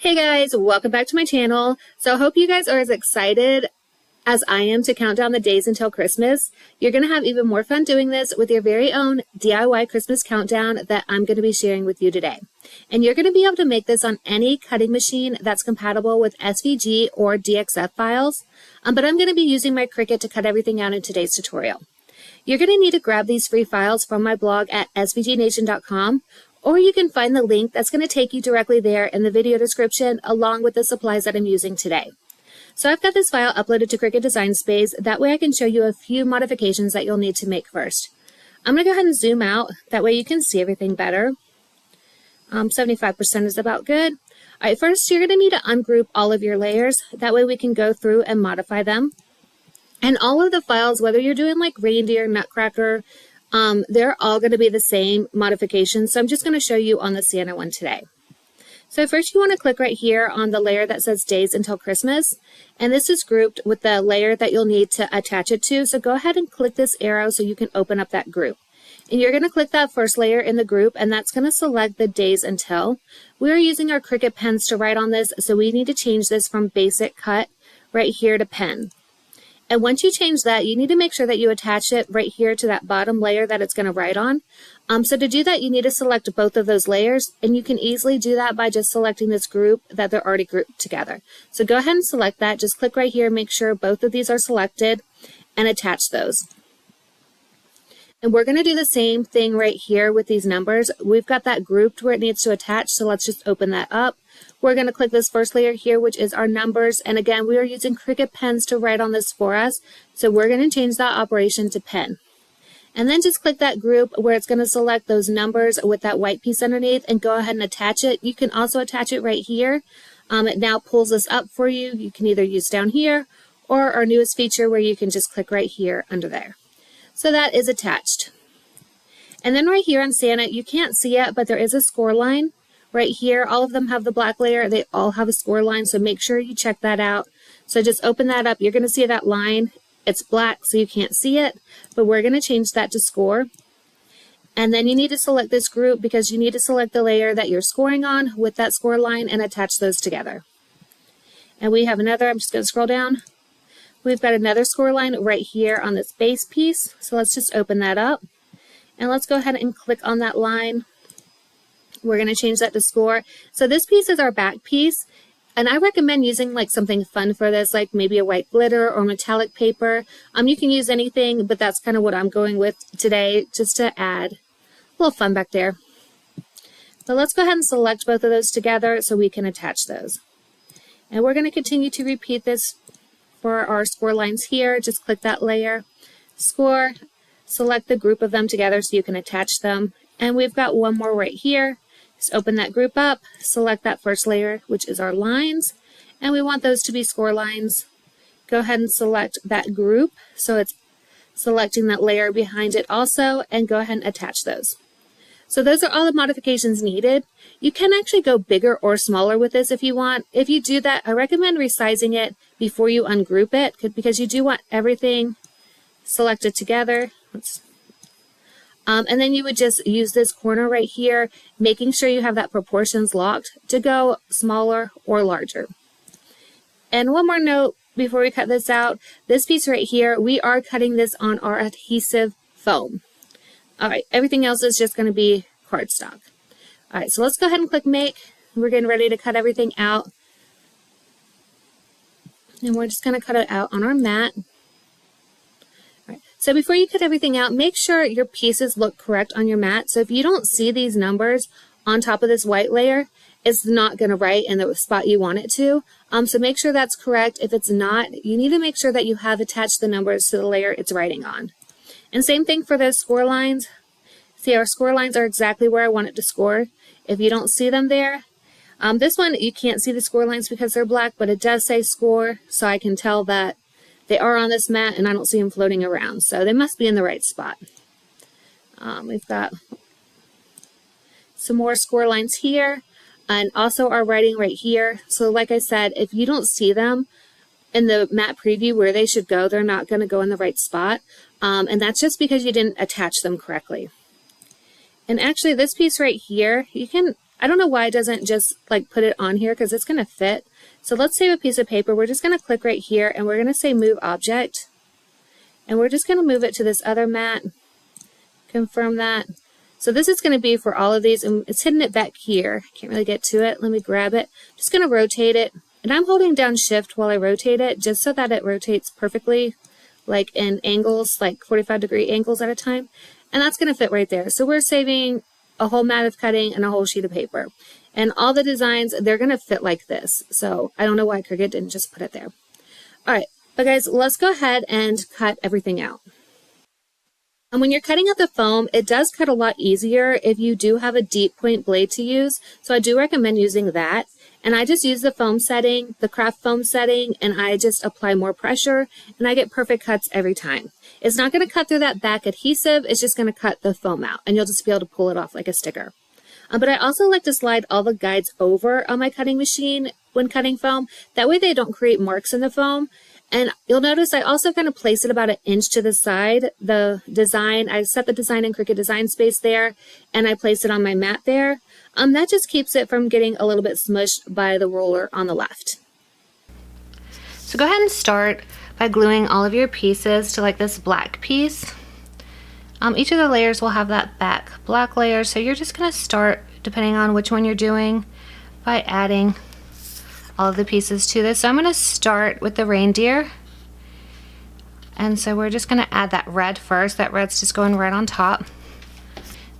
Hey guys, welcome back to my channel. So I hope you guys are as excited as I am to count down the days until Christmas. You're going to have even more fun doing this with your very own DIY Christmas countdown that I'm going to be sharing with you today. And you're going to be able to make this on any cutting machine that's compatible with SVG or DXF files. But I'm going to be using my Cricut to cut everything out in today's tutorial. You're going to need to grab these free files from my blog at svgnation.com, or you can find the link that's going to take you directly there in the video description along with the supplies that I'm using today. So I've got this file uploaded to Cricut Design Space. That way I can show you a few modifications that you'll need to make first. I'm going to go ahead and zoom out. That way you can see everything better. 75% is about good. All right, first you're going to need to ungroup all of your layers. That way we can go through and modify them. And all of the files, whether you're doing like reindeer, nutcracker, they're all going to be the same modifications. So I'm just going to show you on the Santa one today. So first you want to click right here on the layer that says days until Christmas. And this is grouped with the layer that you'll need to attach it to. So go ahead and click this arrow so you can open up that group. And you're going to click that first layer in the group, and that's going to select the days until. We're using our Cricut pens to write on this, so we need to change this from basic cut right here to pen. And once you change that, you need to make sure that you attach it right here to that bottom layer that it's going to write on. So to do that, you need to select both of those layers, and you can easily do that by just selecting this group that they're already grouped together. So go ahead and select that. Just click right here, make sure both of these are selected, and attach those. And we're going to do the same thing right here with these numbers. We've got that grouped where it needs to attach, so let's just open that up. We're going to click this first layer here, which is our numbers. And again, we are using Cricut pens to write on this for us. So we're going to change that operation to pen. And then just click that group where it's going to select those numbers with that white piece underneath and go ahead and attach it. You can also attach it right here. It now pulls this up for you. You can either use down here or our newest feature where you can just click right here under there. So that is attached. And then right here on Santa, you can't see it, but there is a score line. Right here, all of them have the black layer. They all have a score line, so make sure you check that out. So just open that up. You're going to see that line. It's black, so you can't see it, but we're going to change that to score. And then you need to select this group because you need to select the layer that you're scoring on with that score line and attach those together. And we have another, I'm just going to scroll down. We've got another score line right here on this base piece. So let's just open that up. And let's go ahead and click on that line. We're going to change that to score. So this piece is our back piece. And I recommend using like something fun for this, like maybe a white glitter or metallic paper. You can use anything, but that's kind of what I'm going with today, just to add a little fun back there. So let's go ahead and select both of those together so we can attach those. And we're going to continue to repeat this for our score lines here. Just click that layer, score, select the group of them together so you can attach them. And we've got one more right here. Just open that group up, select that first layer, which is our lines, and we want those to be score lines. Go ahead and select that group, so it's selecting that layer behind it also, and go ahead and attach those. So those are all the modifications needed. You can actually go bigger or smaller with this if you want. If you do that, I recommend resizing it before you ungroup it, because you do want everything selected together. And then you would just use this corner right here, making sure you have that proportions locked to go smaller or larger. And one more note before we cut this out, this piece right here, we are cutting this on our adhesive foam. All right, everything else is just going to be cardstock. All right, so let's go ahead and click make. We're getting ready to cut everything out. And we're just going to cut it out on our mat. So before you cut everything out, make sure your pieces look correct on your mat. So if you don't see these numbers on top of this white layer, it's not going to write in the spot you want it to. So make sure that's correct. If it's not, you need to make sure that you have attached the numbers to the layer it's writing on. And same thing for those score lines. See, our score lines are exactly where I want it to score. If you don't see them there, this one you can't see the score lines because they're black, but it does say score, so I can tell that they are on this mat, and I don't see them floating around, so they must be in the right spot. We've got some more score lines here, and also our writing right here. So like I said, if you don't see them in the mat preview where they should go, they're not going to go in the right spot, and that's just because you didn't attach them correctly. And actually, this piece right here, you can I don't know why it doesn't just like put it on here, because it's going to fit. So let's save a piece of paper. We're just going to click right here and we're going to say move object. And we're just going to move it to this other mat. Confirm that. So this is going to be for all of these, and it's hidden it back here. Can't really get to it. Let me grab it. Just going to rotate it. And I'm holding down shift while I rotate it, just so that it rotates perfectly, like in angles, like 45-degree angles at a time. And that's going to fit right there. So we're saving a whole mat of cutting and a whole sheet of paper. And all the designs, they're going to fit like this. So I don't know why Cricut didn't just put it there. All right, but guys, let's go ahead and cut everything out. And when you're cutting out the foam, it does cut a lot easier if you do have a deep point blade to use. So I do recommend using that. And I just use the foam setting, the craft foam setting, and I just apply more pressure, and I get perfect cuts every time. It's not going to cut through that back adhesive, it's just going to cut the foam out, and you'll just be able to pull it off like a sticker. But I also like to slide all the guides over on my cutting machine when cutting foam. That way they don't create marks in the foam. And you'll notice I also kind of place it about 1 inch to the side. The design, I set the design in Cricut Design Space there, and I place it on my mat there. That just keeps it from getting a little bit smushed by the roller on the left. So go ahead and start by gluing all of your pieces to like this black piece. Each of the layers will have that back black layer, so you're just going to start, depending on which one you're doing, by adding all of the pieces to this. So I'm going to start with the reindeer, and so we're just going to add that red first. That red's just going right on top.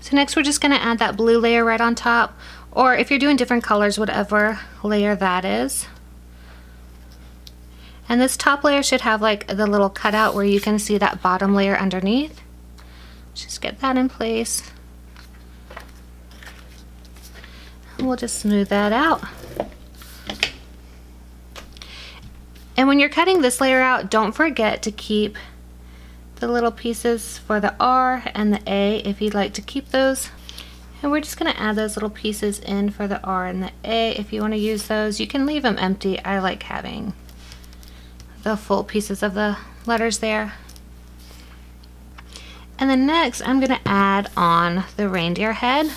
So next we're just going to add that blue layer right on top, or if you're doing different colors, whatever layer that is. And this top layer should have like the little cutout where you can see that bottom layer underneath. Just get that in place. And we'll just smooth that out. And when you're cutting this layer out, don't forget to keep the little pieces for the R and the A if you'd like to keep those. And we're just going to add those little pieces in for the R and the A. If you want to use those, you can leave them empty. I like having the full pieces of the letters there. And then next I'm going to add on the reindeer head.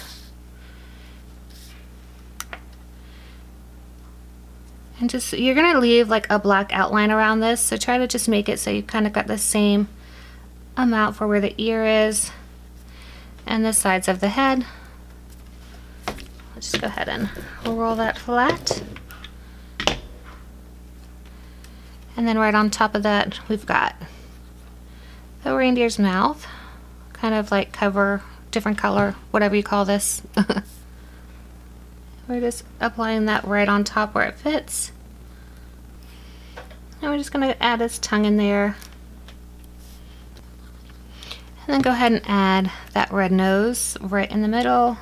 And just, you're going to leave like a black outline around this, so try to just make it so you kind of got the same amount for where the ear is and the sides of the head. Let's just go ahead and roll that flat. And then right on top of that we've got the reindeer's mouth, kind of like cover, different color, whatever you call this. We're just applying that right on top where it fits. And we're just going to add his tongue in there. And then go ahead and add that red nose right in the middle.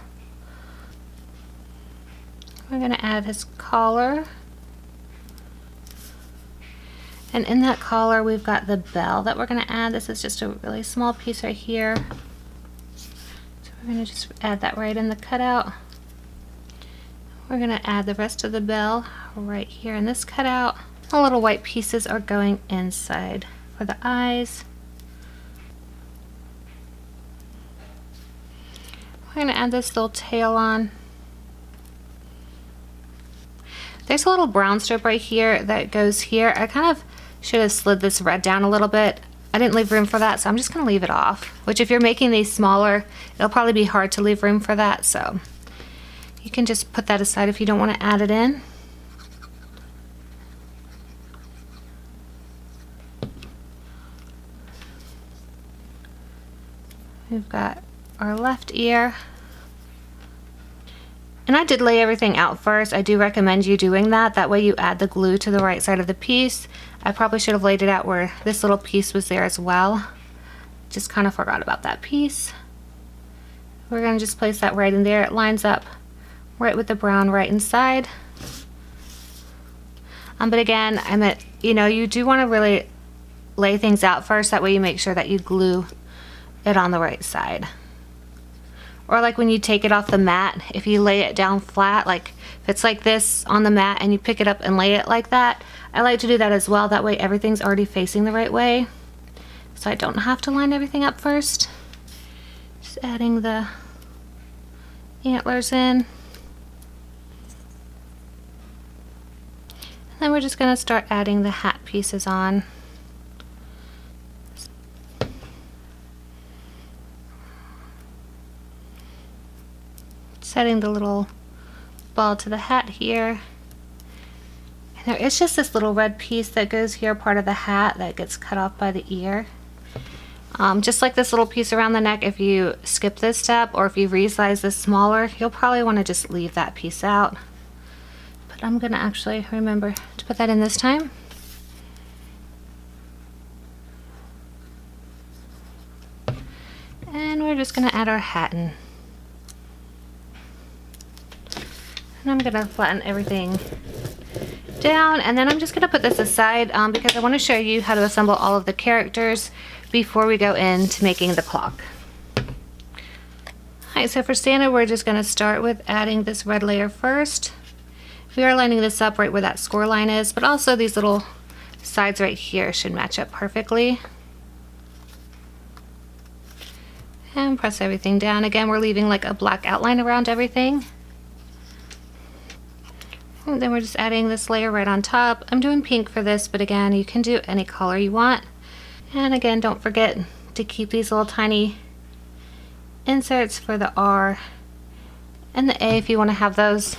We're going to add his collar. And in that collar we've got the bell that we're going to add. This is just a really small piece right here. So we're going to just add that right in the cutout. We're going to add the rest of the bell right here in this cutout. The little white pieces are going inside for the eyes. We're going to add this little tail on. There's a little brown strip right here that goes here. I kind of should have slid this red down a little bit. I didn't leave room for that, so I'm just going to leave it off. Which if you're making these smaller, it'll probably be hard to leave room for that, so you can just put that aside if you don't want to add it in. We've got our left ear. And I did lay everything out first. I do recommend you doing that. That way you add the glue to the right side of the piece. I probably should have laid it out where this little piece was there as well. Just kind of forgot about that piece. We're going to just place that right in there. It lines up right with the brown right inside. But again, you do want to really lay things out first. That way you make sure that you glue it on the right side. Or like when you take it off the mat, if you lay it down flat, like if it's like this on the mat and you pick it up and lay it like that, I like to do that as well. That way everything's already facing the right way. So I don't have to line everything up first. Just adding the antlers in. Then we're just going to start adding the hat pieces on. Setting the little ball to the hat here. And there is just this little red piece that goes here, part of the hat, that gets cut off by the ear. Just like this little piece around the neck, if you skip this step or if you resize this smaller, you'll probably want to just leave that piece out. But I'm going to actually remember to put that in this time. And we're just going to add our hat in. And I'm going to flatten everything down, and then I'm just going to put this aside because I want to show you how to assemble all of the characters before we go into making the clock. Alright, so for Santa we're just going to start with adding this red layer first. We are lining this up right where that score line is, but also these little sides right here should match up perfectly. And press everything down. Again, we're leaving like a black outline around everything. And then we're just adding this layer right on top. I'm doing pink for this, but again, you can do any color you want. And again, don't forget to keep these little tiny inserts for the R and the A if you want to have those.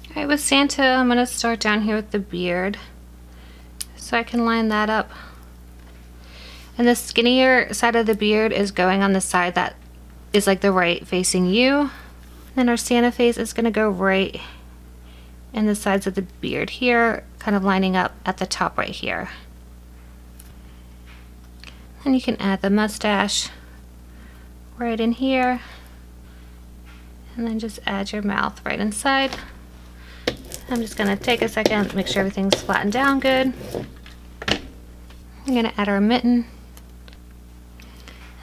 Alright, with Santa, I'm going to start down here with the beard so I can line that up. And the skinnier side of the beard is going on the side that is like the right facing you. Then our Santa face is going to go right in the sides of the beard here, kind of lining up at the top right here. And you can add the mustache right in here, and then just add your mouth right inside. I'm just going to take a second, make sure everything's flattened down good. I'm going to add our mitten,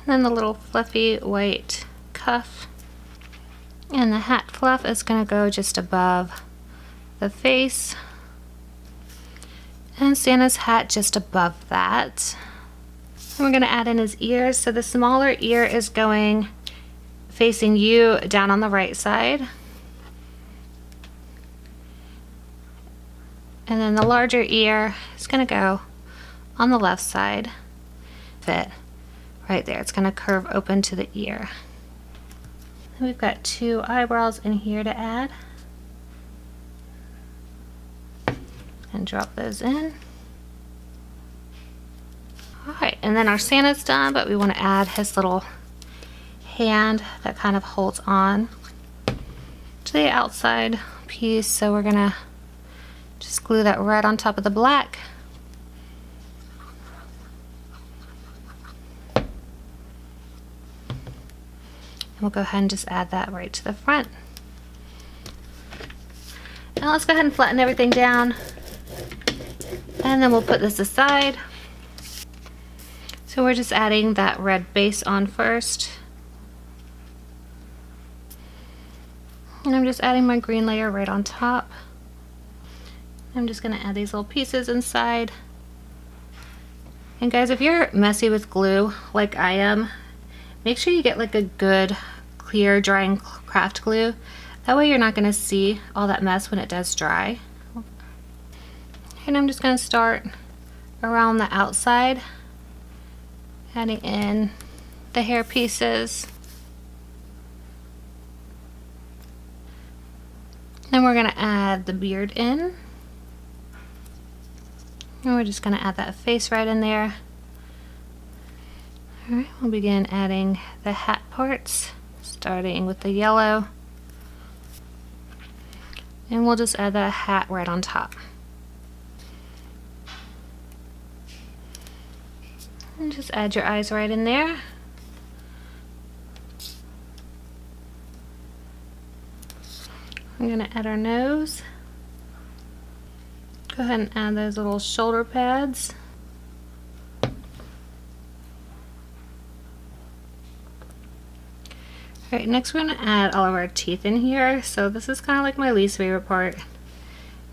and then the little fluffy white cuff. And the hat fluff is going to go just above the face. And Santa's hat just above that. And we're going to add in his ears. So the smaller ear is going facing you down on the right side. And then the larger ear is going to go on the left side. Fit right there. It's going to curve open to the ear. We've got 2 eyebrows in here to add. And drop those in. Alright, and then our Santa's done, but we want to add his little hand that kind of holds on to the outside piece. So we're going to just glue that right on top of the black. We'll go ahead and just add that right to the front. Now let's go ahead and flatten everything down, and then we'll put this aside. So we're just adding that red base on first. And I'm just adding my green layer right on top. I'm just going to add these little pieces inside. And guys, if you're messy with glue like I am, make sure you get like a good clear drying craft glue. That way you're not going to see all that mess when it does dry. And I'm just going to start around the outside, adding in the hair pieces. Then we're going to add the beard in. And we're just going to add that face right in there. Alright, we'll begin adding the hat parts, starting with the yellow. And we'll just add that hat right on top. And just add your eyes right in there. I'm going to add our nose. Go ahead and add those little shoulder pads. Alright, next we're going to add all of our teeth in here. So this is kind of like my least favorite part.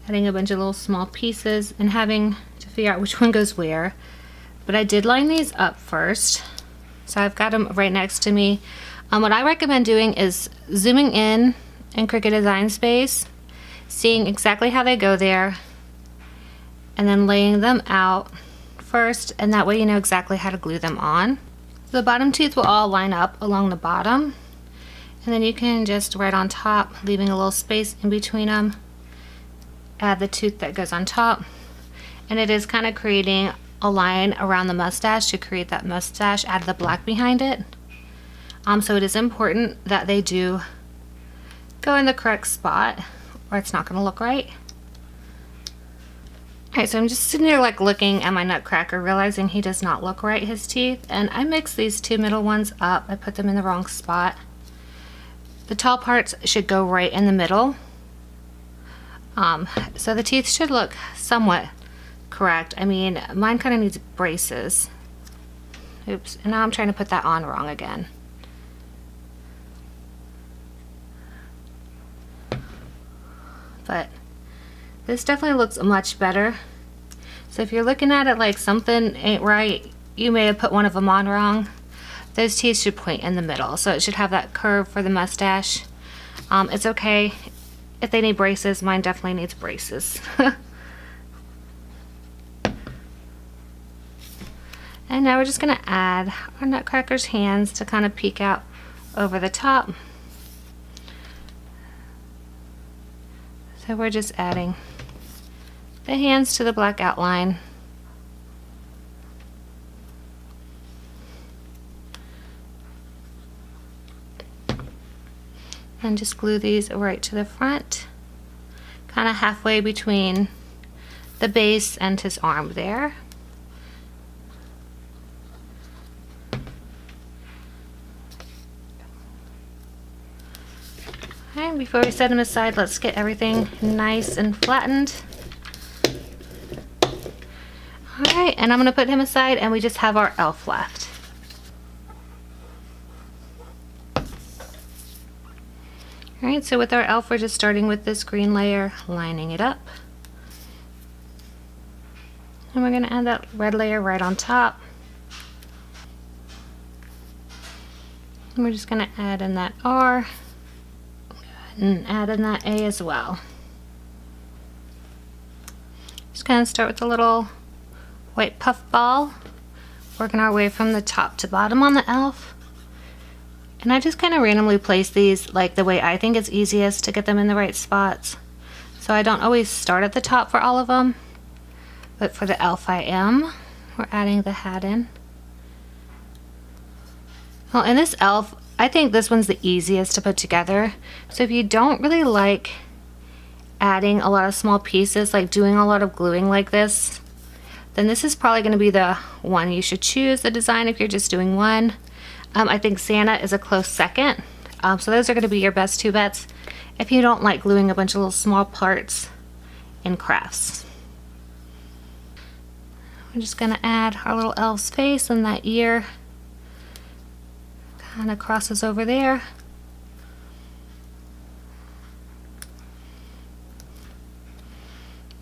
Adding a bunch of little small pieces and having to figure out which one goes where. But I did line these up first. So I've got them right next to me. What I recommend doing is zooming in in Cricut Design Space, seeing exactly how they go there, and then laying them out first, and that way you know exactly how to glue them on. The bottom teeth will all line up along the bottom, and then you can just right on top, leaving a little space in between them, add the tooth that goes on top, and it is kind of creating a line around the mustache to create that mustache, add the black behind it. So it is important that they do go in the correct spot or it's not going to look right. Alright, so I'm just sitting here like looking at my nutcracker, realizing he does not look right, his teeth, and I mixed these two middle ones up. I put them in the wrong spot. The tall parts should go right in the middle. So the teeth should look somewhat correct. I mean, mine kind of needs braces. Oops, and now I'm trying to put that on wrong again. But this definitely looks much better. So if you're looking at it like something ain't right, you may have put one of them on wrong. Those teeth should point in the middle, so it should have that curve for the mustache. It's okay if they need braces. Mine definitely needs braces. And now we're just going to add our nutcracker's hands to kind of peek out over the top. So we're just adding the hands to the black outline. And just glue these right to the front, kind of halfway between the base and his arm there. Okay, before we set them aside, let's get everything nice and flattened. Alright, and I'm going to put him aside and we just have our elf left. Alright, so with our elf, we're just starting with this green layer, lining it up. And we're going to add that red layer right on top. And we're just going to add in that R and add in that A as well. Just kind of start with a little white puff ball, working our way from the top to bottom on the elf. And I just kind of randomly place these like the way I think it's easiest to get them in the right spots. So I don't always start at the top for all of them, but for the elf I am. We're adding the hat in. Well, in this elf, I think this one's the easiest to put together. So if you don't really like adding a lot of small pieces, like doing a lot of gluing like this, then this is probably going to be the one you should choose, the design, if you're just doing one. I think Santa is a close second. So those are going to be your best two bets if you don't like gluing a bunch of little small parts in crafts. We're just going to add our little elf's face and that ear kind of crosses over there.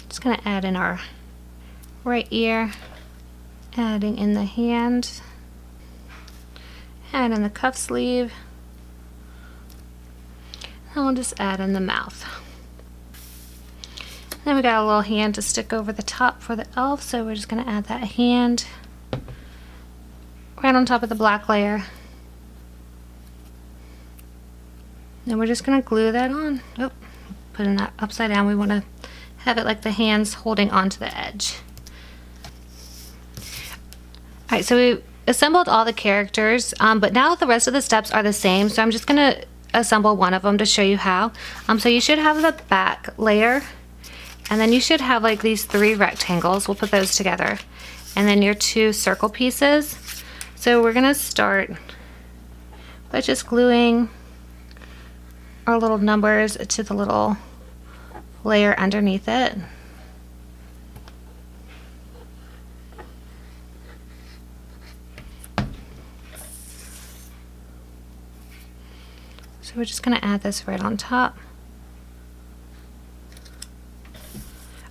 Just going to add in our right ear, adding in the hand, add in the cuff sleeve, and we'll just add in the mouth. Then we got a little hand to stick over the top for the elf, so we're just going to add that hand right on top of the black layer. Then we're just going to glue that on. Oh, putting that upside down. We want to have it like the hands holding onto the edge. Alright, so we assembled all the characters, but now the rest of the steps are the same, so I'm just going to assemble one of them to show you how. So you should have the back layer, and then you should have like these 3 rectangles. We'll put those together. And then your 2 circle pieces. So we're going to start by just gluing our little numbers to the little layer underneath it. So we're just going to add this right on top.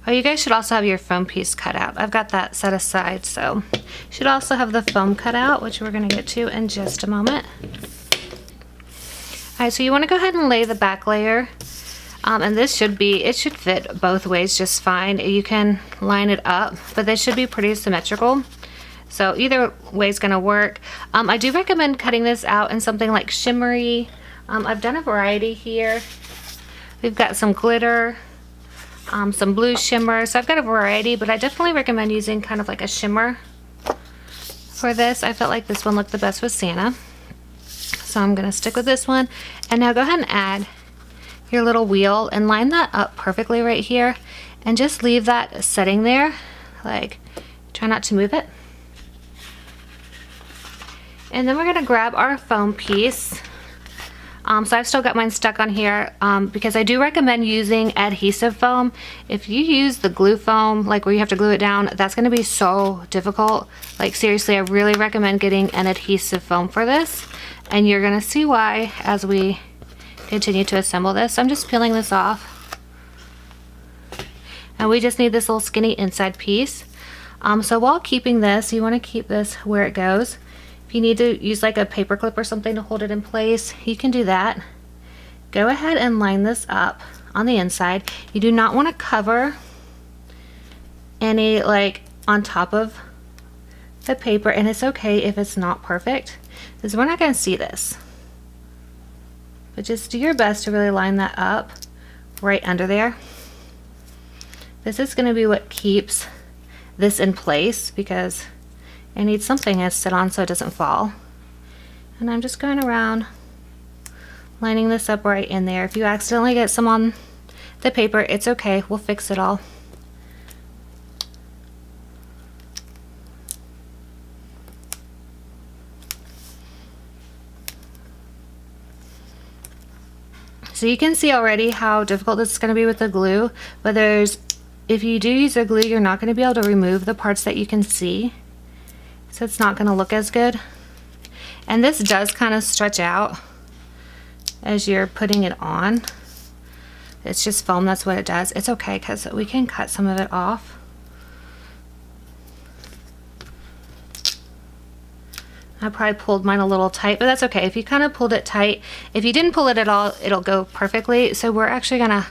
Oh, you guys should also have your foam piece cut out. I've got that set aside, so you should also have the foam cut out, which we're going to get to in just a moment. Alright, so you want to go ahead and lay the back layer. And this should fit both ways just fine. You can line it up, but they should be pretty symmetrical. So either way is going to work. I do recommend cutting this out in something like shimmery. I've done a variety here. We've got some glitter, some blue shimmer. So I've got a variety, but I definitely recommend using kind of like a shimmer for this. I felt like this one looked the best with Santa. So I'm going to stick with this one. And now go ahead and add your little wheel and line that up perfectly right here. And just leave that setting there. Like, try not to move it. And then we're going to grab our foam piece. So I've still got mine stuck on here because I do recommend using adhesive foam. If you use the glue foam, like where you have to glue it down, that's going to be so difficult. Like seriously, I really recommend getting an adhesive foam for this. And you're going to see why as we continue to assemble this. So I'm just peeling this off. And we just need this little skinny inside piece. So while keeping this, you want to keep this where it goes. If you need to use like a paper clip or something to hold it in place, you can do that. Go ahead and line this up on the inside. You do not want to cover any like on top of the paper, and it's okay if it's not perfect because we're not going to see this. But just do your best to really line that up right under there. This is going to be what keeps this in place because I need something to sit on so it doesn't fall. And I'm just going around lining this up right in there. If you accidentally get some on the paper, it's okay. We'll fix it all. So you can see already how difficult this is going to be with the glue, but if you do use a glue, you're not going to be able to remove the parts that you can see. So it's not going to look as good. And this does kind of stretch out as you're putting it on. It's just foam, that's what it does. It's okay because we can cut some of it off. I probably pulled mine a little tight, but that's okay. If you kind of pulled it tight, if you didn't pull it at all, it'll go perfectly. So we're actually going to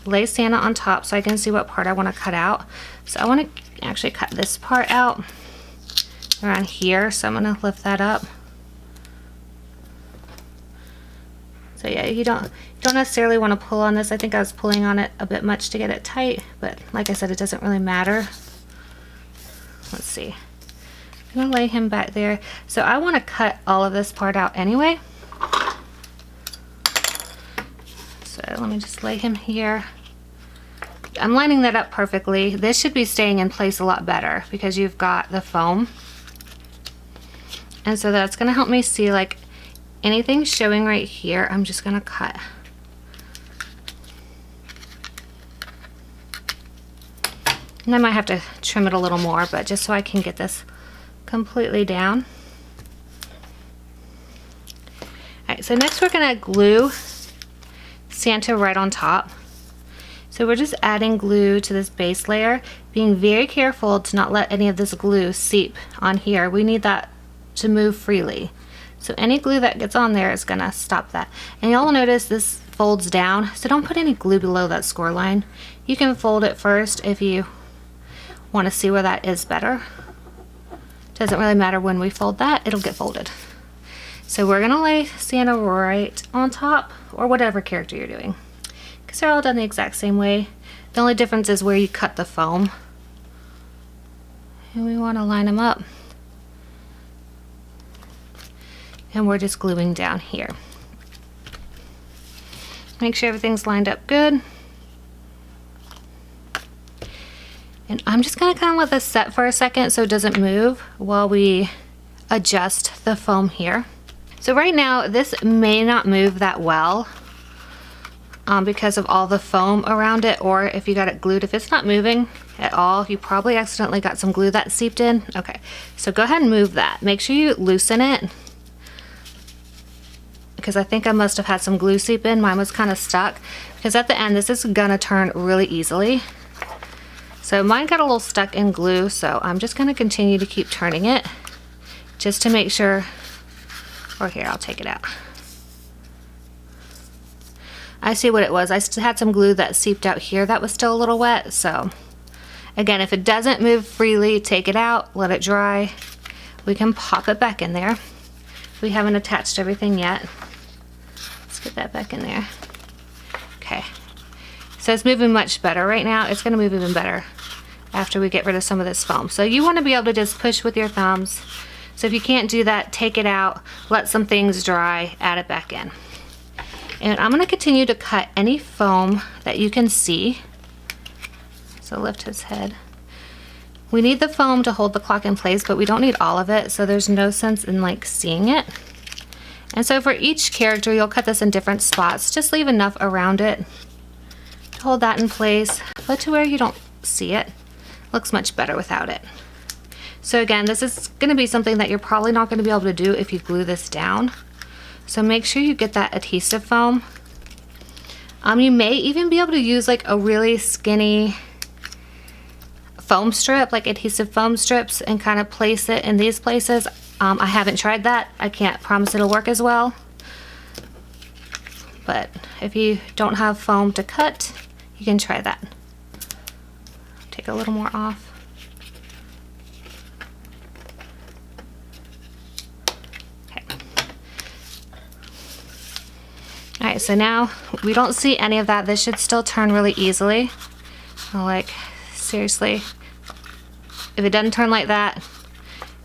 lay Santa on top so I can see what part I want to cut out. So I want to actually cut this part out around here, so I'm going to lift that up. So yeah, you don't necessarily want to pull on this. I think I was pulling on it a bit much to get it tight, but like I said, it doesn't really matter. Let's see. I'm going to lay him back there. So I want to cut all of this part out anyway. So let me just lay him here. I'm lining that up perfectly. This should be staying in place a lot better because you've got the foam. And so that's going to help me see like anything showing right here, I'm just going to cut. And I might have to trim it a little more, but just so I can get this completely down. Alright, so next we're going to glue Santa right on top. So we're just adding glue to this base layer, being very careful to not let any of this glue seep on here. We need that to move freely. So any glue that gets on there is going to stop that. And you'll notice this folds down, so don't put any glue below that score line. You can fold it first if you want to see where that is better. Doesn't really matter when we fold that, it'll get folded. So we're going to lay Santa right on top, or whatever character you're doing, because they're all done the exact same way. The only difference is where you cut the foam. And we want to line them up. And we're just gluing down here. Make sure everything's lined up good. And I'm just going to kind of let this set for a second so it doesn't move while we adjust the foam here. So right now this may not move that well because of all the foam around it, or if you got it glued. If it's not moving at all, you probably accidentally got some glue that seeped in. Okay, so go ahead and move that. Make sure you loosen it, because I think I must have had some glue seep in. Mine was kind of stuck, because at the end this is gonna turn really easily. So mine got a little stuck in glue, so I'm just gonna continue to keep turning it just to make sure, or here, I'll take it out. I see what it was. I still had some glue that seeped out here that was still a little wet. So again, if it doesn't move freely, take it out, let it dry. We can pop it back in there. We haven't attached everything yet. Let's get that back in there. Okay. So it's moving much better right now. It's going to move even better after we get rid of some of this foam. So you want to be able to just push with your thumbs. So if you can't do that, take it out, let some things dry, add it back in. And I'm going to continue to cut any foam that you can see. So lift his head. We need the foam to hold the clock in place, but we don't need all of it, so there's no sense in like seeing it. And so for each character, you'll cut this in different spots. Just leave enough around it to hold that in place, but to where you don't see it. Looks much better without it. So again, this is going to be something that you're probably not going to be able to do if you glue this down. So make sure you get that adhesive foam. You may even be able to use like a really skinny foam strip, like adhesive foam strips, and kind of place it in these places. I haven't tried that. I can't promise it'll work as well. But if you don't have foam to cut, you can try that. Take a little more off. Okay. Alright, so now we don't see any of that. This should still turn really easily. Like, seriously, if it doesn't turn like that,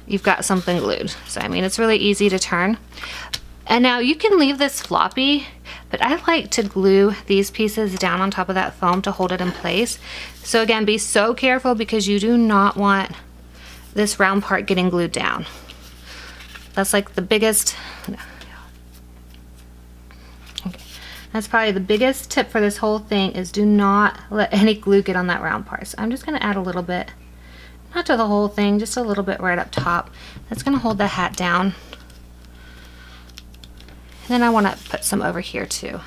you've got something glued. So I mean, it's really easy to turn. And now you can leave this floppy, but I like to glue these pieces down on top of that foam to hold it in place. So again, be so careful because you do not want this round part getting glued down. That's like the biggest, okay. That's probably the biggest tip for this whole thing, is do not let any glue get on that round part. So I'm just gonna add a little bit, not to the whole thing, just a little bit right up top. That's gonna hold the hat down. And then I want to put some over here too.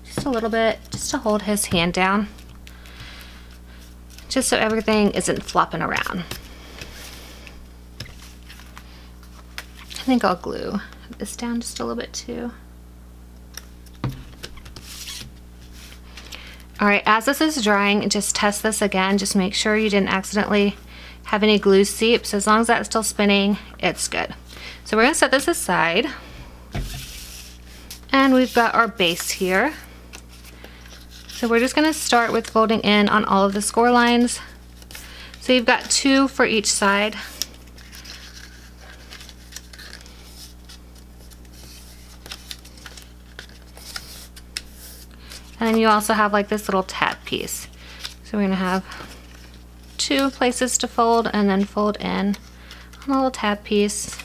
Just a little bit, just to hold his hand down. Just so everything isn't flopping around. I think I'll glue this down just a little bit too. Alright, as this is drying, just test this again. Just make sure you didn't accidentally have any glue seeps. As long as that's still spinning, it's good. So we're going to set this aside. And we've got our base here. So we're just going to start with folding in on all of the score lines. So you've got 2 for each side. And then you also have like this little tab piece. So we're going to have 2 places to fold, and then fold in on a little tab piece.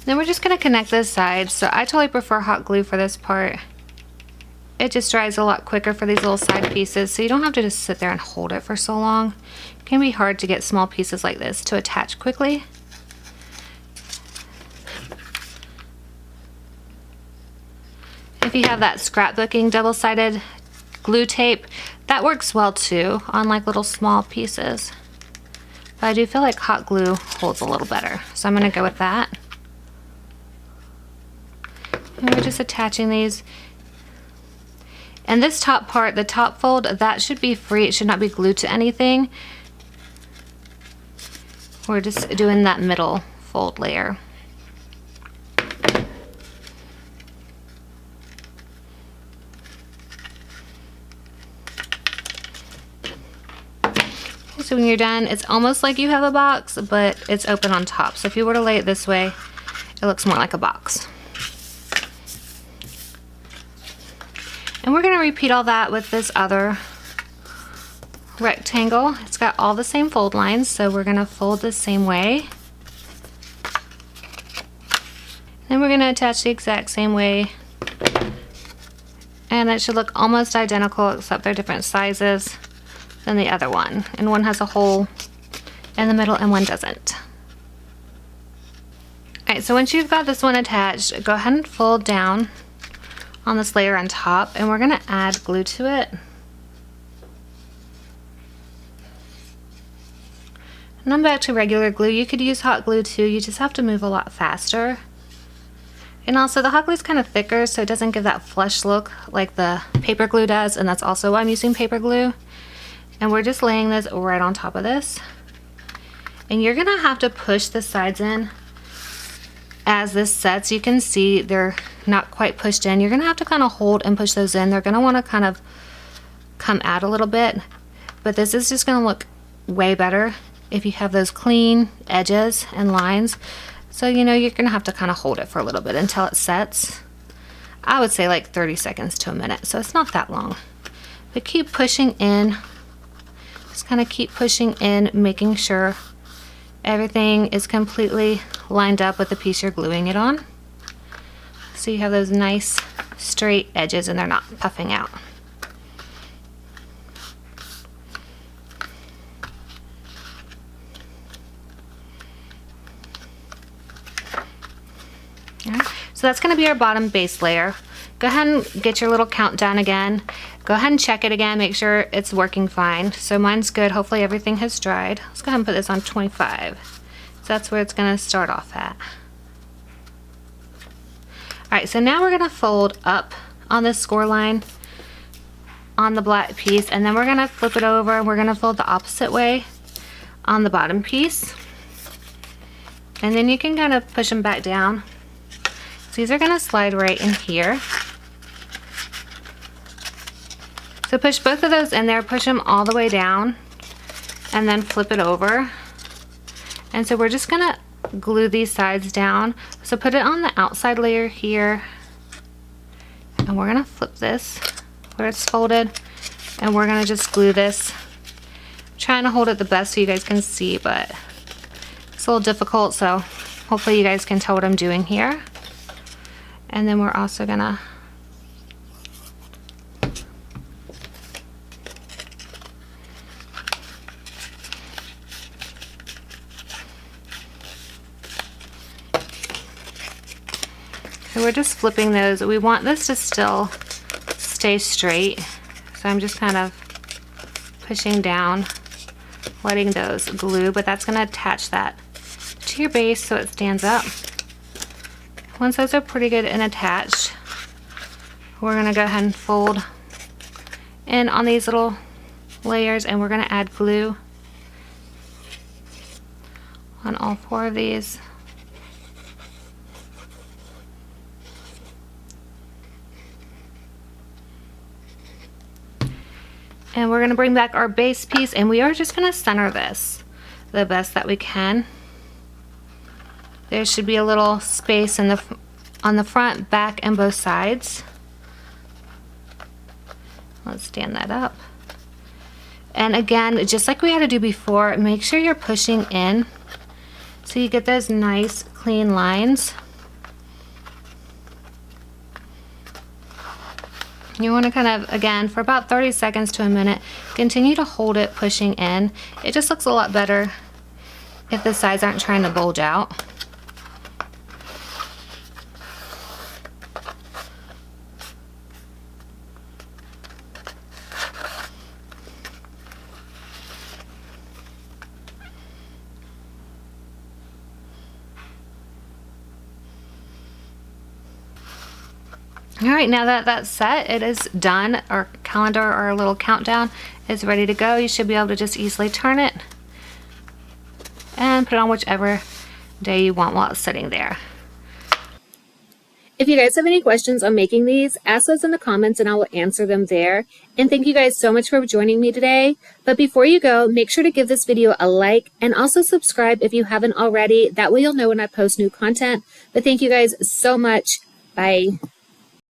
Then we're just going to connect this side. So I totally prefer hot glue for this part. It just dries a lot quicker for these little side pieces, so you don't have to just sit there and hold it for so long. It can be hard to get small pieces like this to attach quickly. If you have that scrapbooking double-sided glue tape, that works well too on like little small pieces. But I do feel like hot glue holds a little better, so I'm going to go with that. And we're just attaching these. And this top part, the top fold, that should be free. It should not be glued to anything. We're just doing that middle fold layer. So when you're done, it's almost like you have a box, but it's open on top. So if you were to lay it this way, it looks more like a box. And we're going to repeat all that with this other rectangle. It's got all the same fold lines, so we're going to fold the same way. Then we're going to attach the exact same way. And it should look almost identical, except they're different sizes. than the other one. And one has a hole in the middle and one doesn't. Alright, so once you've got this one attached, go ahead and fold down on this layer on top, and we're going to add glue to it. And I'm back to regular glue. You could use hot glue too, you just have to move a lot faster. And also the hot glue is kind of thicker, so it doesn't give that flush look like the paper glue does, and that's also why I'm using paper glue. And we're just laying this right on top of this. And you're gonna have to push the sides in as this sets. You can see they're not quite pushed in. You're gonna have to kind of hold and push those in. They're gonna wanna kind of come out a little bit, but this is just gonna look way better if you have those clean edges and lines. So you know, you're gonna have to kind of hold it for a little bit until it sets. I would say like 30 seconds to a minute, so it's not that long. But keep pushing in. Just kind of keep pushing in, making sure everything is completely lined up with the piece you're gluing it on. So you have those nice straight edges and they're not puffing out. Alright, so that's going to be our bottom base layer. Go ahead and get your little countdown again. Go ahead and check it again, make sure it's working fine. So mine's good, hopefully everything has dried. Let's go ahead and put this on 25. So that's where it's gonna start off at. Alright, so now we're gonna fold up on this score line on the black piece, and then we're gonna flip it over and we're gonna fold the opposite way on the bottom piece. And then you can kind of push them back down. So these are gonna slide right in here. So push both of those in there, push them all the way down, and then flip it over. And so we're just gonna glue these sides down. So put it on the outside layer here, and we're gonna flip this where it's folded, and we're gonna just glue this. I'm trying to hold it the best so you guys can see, but it's a little difficult, so hopefully you guys can tell what I'm doing here. And then we're also gonna so we're just flipping those. We want this to still stay straight. So I'm just kind of pushing down, letting those glue, but that's gonna attach that to your base so it stands up. Once those are pretty good and attached, we're gonna go ahead and fold in on these little layers, and we're gonna add glue on all 4 of these. And we're gonna bring back our base piece, and we are just gonna center this the best that we can. There should be a little space in on the front, back, and both sides. Let's stand that up. And again, just like we had to do before, make sure you're pushing in so you get those nice clean lines. You want to kind of, again, for about 30 seconds to a minute, continue to hold it pushing in. It just looks a lot better if the sides aren't trying to bulge out. Alright, now that that's set, it is done. Our calendar, our little countdown is ready to go. You should be able to just easily turn it and put it on whichever day you want while it's sitting there. If you guys have any questions on making these, ask those in the comments and I will answer them there. And thank you guys so much for joining me today. But before you go, make sure to give this video a like and also subscribe if you haven't already. That way you'll know when I post new content. But thank you guys so much. Bye.